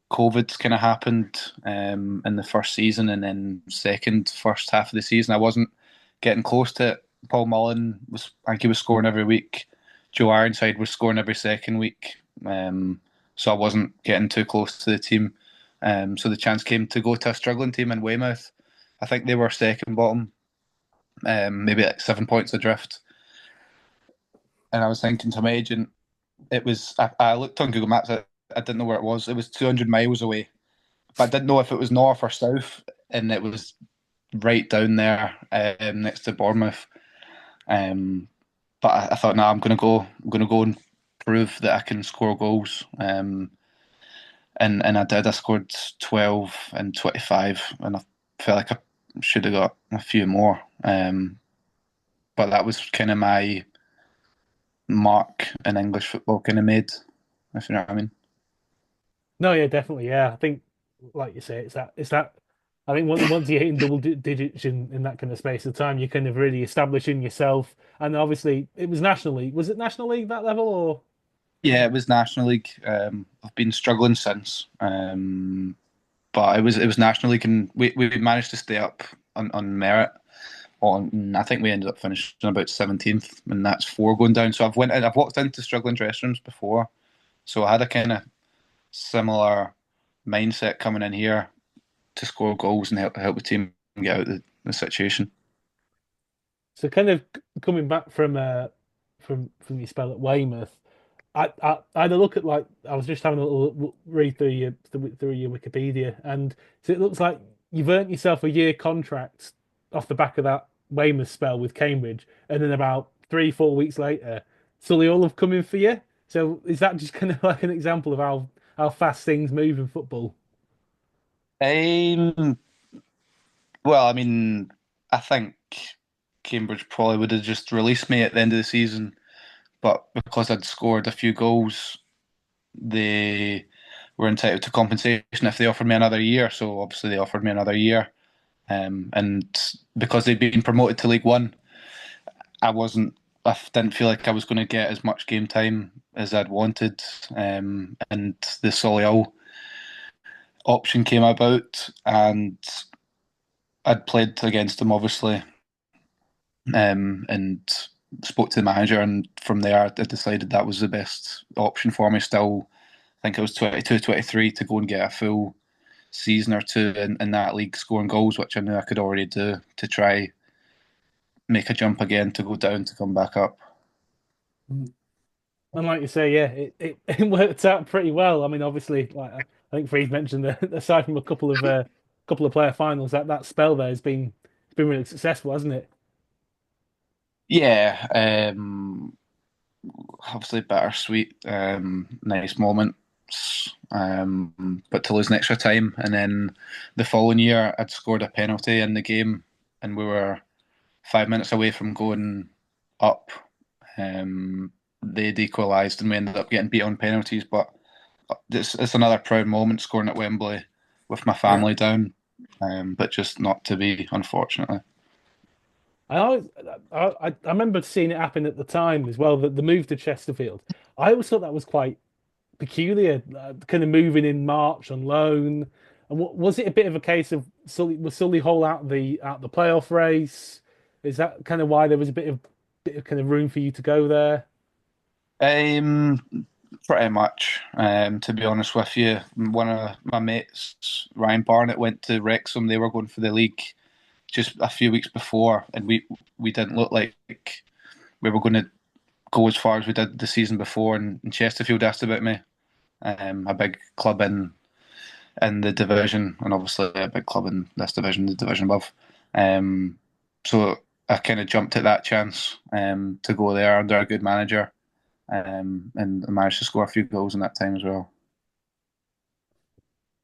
COVID's kind of happened in the first season, and then first half of the season, I wasn't getting close to it. Paul Mullen I think he was scoring every week. Joe Ironside was scoring every second week, so I wasn't getting too close to the team. So the chance came to go to a struggling team in Weymouth. I think they were second bottom, maybe like 7 points adrift. And I was thinking to my agent, I looked on Google Maps. I didn't know where it was. It was 200 miles away, but I didn't know if it was north or south, and it was right down there next to Bournemouth. Um, but I thought, nah, I'm gonna go. I'm gonna go and prove that I can score goals. And I did. I scored 12 and 25, and I felt like I should have got a few more. But that was kind of my mark in English football, kind of made, if you know what I mean. No, yeah, definitely, yeah. I think, like you say, it's that. I think once you're hitting double digits in that kind of space of time, you're kind of really establishing yourself. And obviously, it was National League. Was it National League that level or? Yeah, it was National League. I've been struggling since, but it was National League, and we managed to stay up on merit. I think we ended up finishing about 17th, and that's four going down. So I've walked into struggling dressing rooms before, so I had a kind of similar mindset coming in here to score goals and help the team get out of the situation. So kind of coming back from your spell at Weymouth, I had a look at like I was just having a little read through your Wikipedia, and so it looks like you've earned yourself a year contract off the back of that Weymouth spell with Cambridge, and then about 3 4 weeks later, Sully all have come in for you. So is that just kind of like an example of how fast things move in football? Um, well, I mean, I think Cambridge probably would have just released me at the end of the season, but because I'd scored a few goals, they were entitled to compensation if they offered me another year. So obviously they offered me another year, and because they'd been promoted to League One, I wasn't. I didn't feel like I was going to get as much game time as I'd wanted, and the Solihull option came about, and I'd played against them obviously, and spoke to the manager, and from there I decided that was the best option for me. Still think it was 22, 23 to go and get a full season or two in that league scoring goals, which I knew I could already do to try make a jump again to go down to come back up. And like you say, yeah, it worked out pretty well. I mean, obviously, like I think Freeze mentioned, aside from a couple of player finals, that spell there has been really successful, hasn't it? Yeah, obviously bittersweet, nice moments. But to lose an extra time, and then the following year, I'd scored a penalty in the game, and we were 5 minutes away from going up. They'd equalised, and we ended up getting beat on penalties. But it's another proud moment scoring at Wembley with my family down, but just not to be, unfortunately. I always, I remember seeing it happen at the time as well. The move to Chesterfield, I always thought that was quite peculiar, kind of moving in March on loan. And was it a bit of a case of Sully Hall out the playoff race? Is that kind of why there was a bit of kind of room for you to go there? Um, Pretty much. To be honest with you, one of my mates, Ryan Barnett, went to Wrexham. They were going for the league just a few weeks before, and we didn't look like we were going to go as far as we did the season before. And Chesterfield asked about me, a big club in the division, and obviously a big club in this division, the division above. So I kind of jumped at that chance to go there under a good manager, and I managed to score a few goals in that time as well.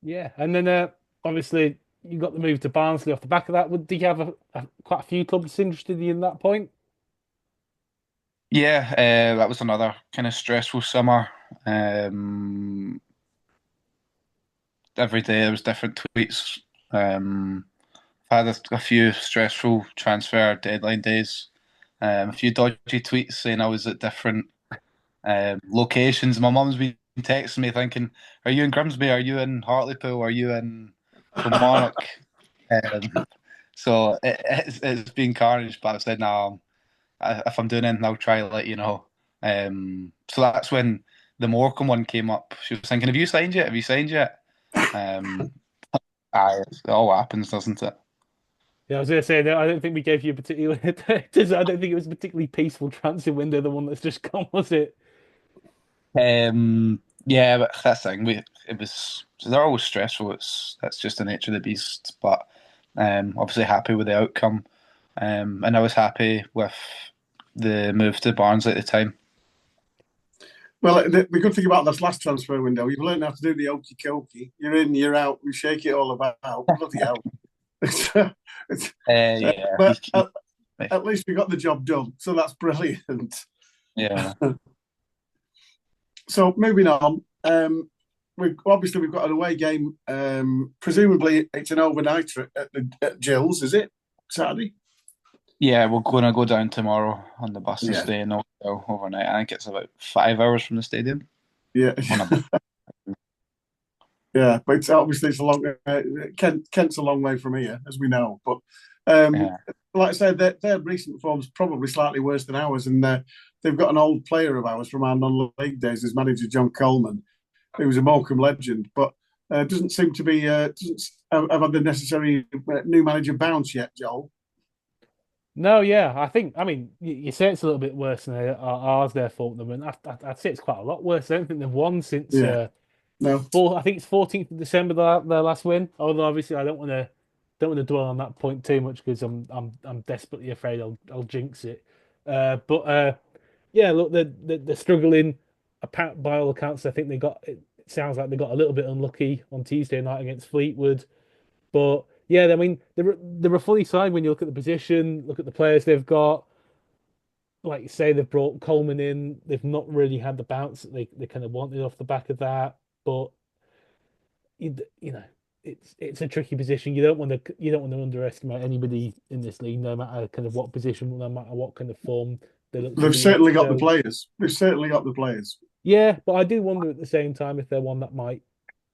Yeah, and then obviously you got the move to Barnsley off the back of that. Did you have quite a few clubs interested in you in that point? Yeah, that was another kind of stressful summer. Um, every day there was different tweets. I've had a few stressful transfer deadline days. A few dodgy tweets saying I was at different locations. My mum's been texting me thinking, "Are you in Grimsby? Are you in Hartlepool? Are you in Kilmarnock?" So it's been carnage. But I've said, "No, if I'm doing anything, I'll try to let you know." So that's when the Morecambe one came up. She was thinking, "Have you signed yet? Have you signed yet?" Um, it all happens, doesn't it? Yeah, I was going to say that I don't think we gave you a particular. I don't think it was a particularly peaceful transfer window, the one that's just gone, was it? Yeah, but that's the thing. It was they're always stressful. It's just the nature of the beast. But obviously happy with the outcome. And I was happy with the move to Barnes at the time. Well, the good thing about this last transfer window, you've learned how to do the okey dokey. You're in, you're out. We shake it all about. Bloody hell! It's, Yeah, but at least we got the job done, so that's brilliant. yeah, So moving on, we've got an away game. Presumably, it's an overnighter at Gills, is it Saturday? yeah. We're going to go down tomorrow on the bus and Yeah, stay in a hotel overnight. I think it's about 5 hours from the stadium yeah, on a bus. yeah. But it's a long. Kent's a long way from here, as we know. But Yeah, like I said, their recent form's probably slightly worse than ours, and they've got an old player of ours from our non-league days as manager, John Coleman, who was a Morecambe legend, but doesn't seem to be doesn't have had the necessary new manager bounce yet, Joel. No, yeah, I mean, you say it's a little bit worse than ours, their fault, them, and I'd say it's quite a lot worse. I don't think they've won since Yeah, no, I think it's 14th of December their last win. Although obviously I don't want to dwell on that point too much because I'm desperately afraid I'll jinx it. But yeah, look, they're struggling. By all accounts, I think it sounds like they got a little bit unlucky on Tuesday night against Fleetwood. But yeah, I mean, they're a funny side when you look at the position, look at the players they've got. Like you say, they've brought Coleman in. They've not really had the bounce that they kind of wanted off the back of that. But you know, it's a tricky position. You don't want to underestimate anybody in this league, no matter kind of what position, no matter what kind of form they look to they've be in. certainly got the So players. They've certainly got the players. yeah, but I do wonder at the same time if they're one that might,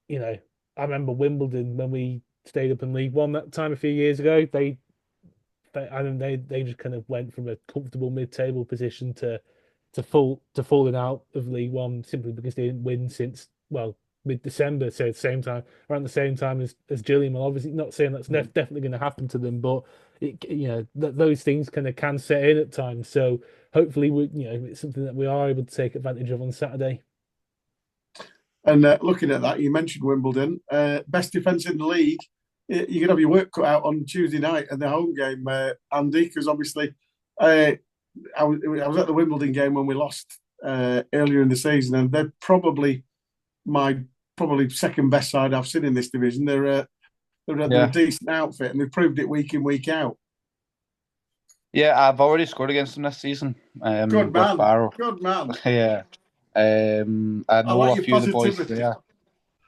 you know, I remember Wimbledon when we stayed up in League One that time a few years ago. They just kind of went from a comfortable mid-table position to falling out of League One simply because they didn't win since mid-December, say around the same time as Gilliam. Well, obviously not saying that's definitely going to happen to them, but those things kind of can set in at times. So hopefully it's something that we are able to take advantage of on Saturday. And looking at that, you mentioned Wimbledon, best defence in the league. You're going to have your work cut out on Tuesday night at the home game, Andy, because obviously I was at the Wimbledon game when we lost earlier in the season, and they're probably my second best side I've seen in this division. They're a decent outfit, and they've proved it week in, week out. Yeah, I've already scored against them this season. Good man. Barrow. Good man. Yeah. I know like a few of the boys there.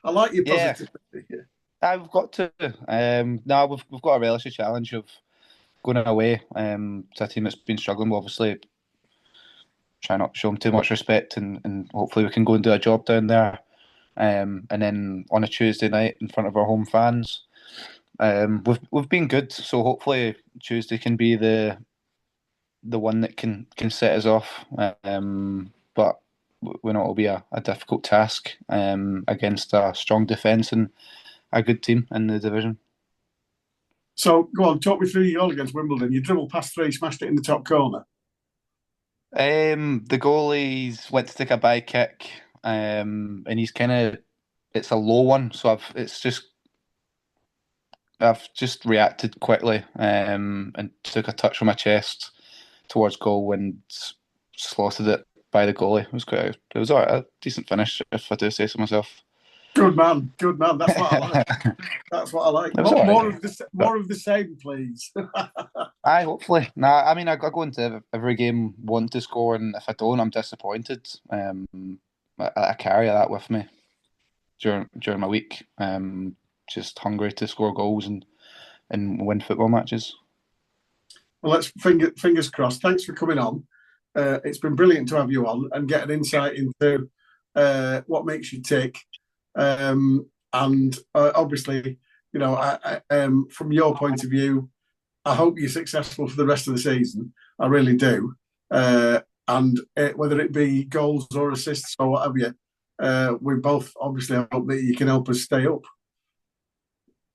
I like your positivity. Yeah. I've got to. Now we've got a relative challenge of going away to a team that's been struggling. We'll obviously try not to show them too much respect, and hopefully we can go and do a job down there. And then on a Tuesday night in front of our home fans, we've been good. So hopefully Tuesday can be the one that can set us off. But we know it'll be a difficult task against a strong defence and a good team in the division. So go on, talk me through your goal against Wimbledon. You dribbled past three, smashed it in the top corner. The goalie's went to take a by kick, and he's it's a low one, so I've just reacted quickly and took a touch from my chest towards goal and slotted it by the goalie. It was a decent finish, if I do say so myself. Good man. That's what I like. That's what I like. More of the same, please. Aye, hopefully. Nah, I mean, I go into every game wanting to score, and if I don't, I'm disappointed. I carry that with me during my week. Just hungry to score goals and win football matches. Well, let's fingers crossed. Thanks for coming on. It's been brilliant to have you on and get an insight into what makes you tick. And obviously, from your point of view, I hope you're successful for the rest of the season. I really do. And whether it be goals or assists or what have you, we both obviously hope that you can help us stay up.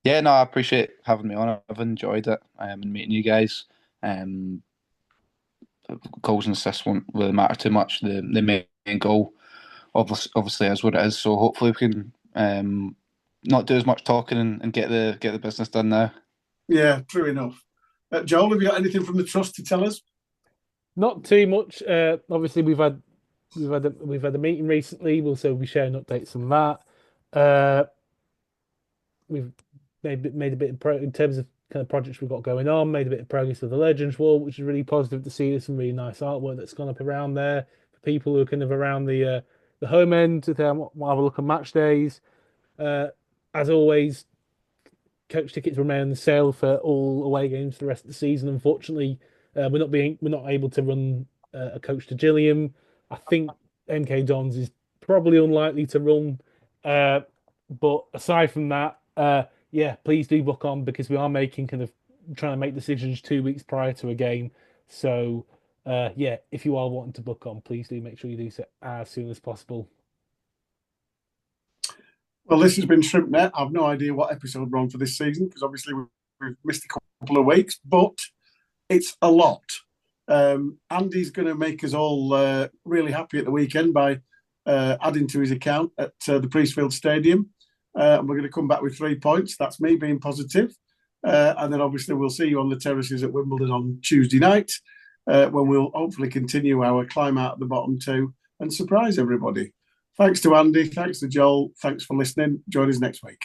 Yeah, no, I appreciate having me on. I've enjoyed it and meeting you guys. Goals and assists won't really matter too much. The main goal obviously is what it is. So hopefully we can not do as much talking and get the business done now. Yeah, true enough. Joel, have you got anything from the trust to tell us? Not too much. Obviously, we've had a meeting recently. We'll be sharing updates on that. We've made a bit of progress in terms of kind of projects we've got going on. Made a bit of progress with the Legends Wall, which is really positive to see. There's some really nice artwork that's gone up around there for people who are kind of around the home end to have a look at match days. As always, coach tickets remain on the sale for all away games for the rest of the season. Unfortunately, we're not able to run a coach to Gilliam. I think MK Dons is probably unlikely to run. But aside from that, please do book on, because we are trying to make decisions 2 weeks prior to a game. So if you are wanting to book on, please do make sure you do so as soon as possible. Well, this has been ShrimpNet. I've no idea what episode we're on for this season, because obviously we've missed a couple of weeks, but it's a lot. Andy's going to make us all really happy at the weekend by adding to his account at the Priestfield Stadium. And we're going to come back with 3 points. That's me being positive. And then obviously we'll see you on the terraces at Wimbledon on Tuesday night, when we'll hopefully continue our climb out of the bottom two and surprise everybody. Thanks to Andy. Thanks to Joel. Thanks for listening. Join us next week.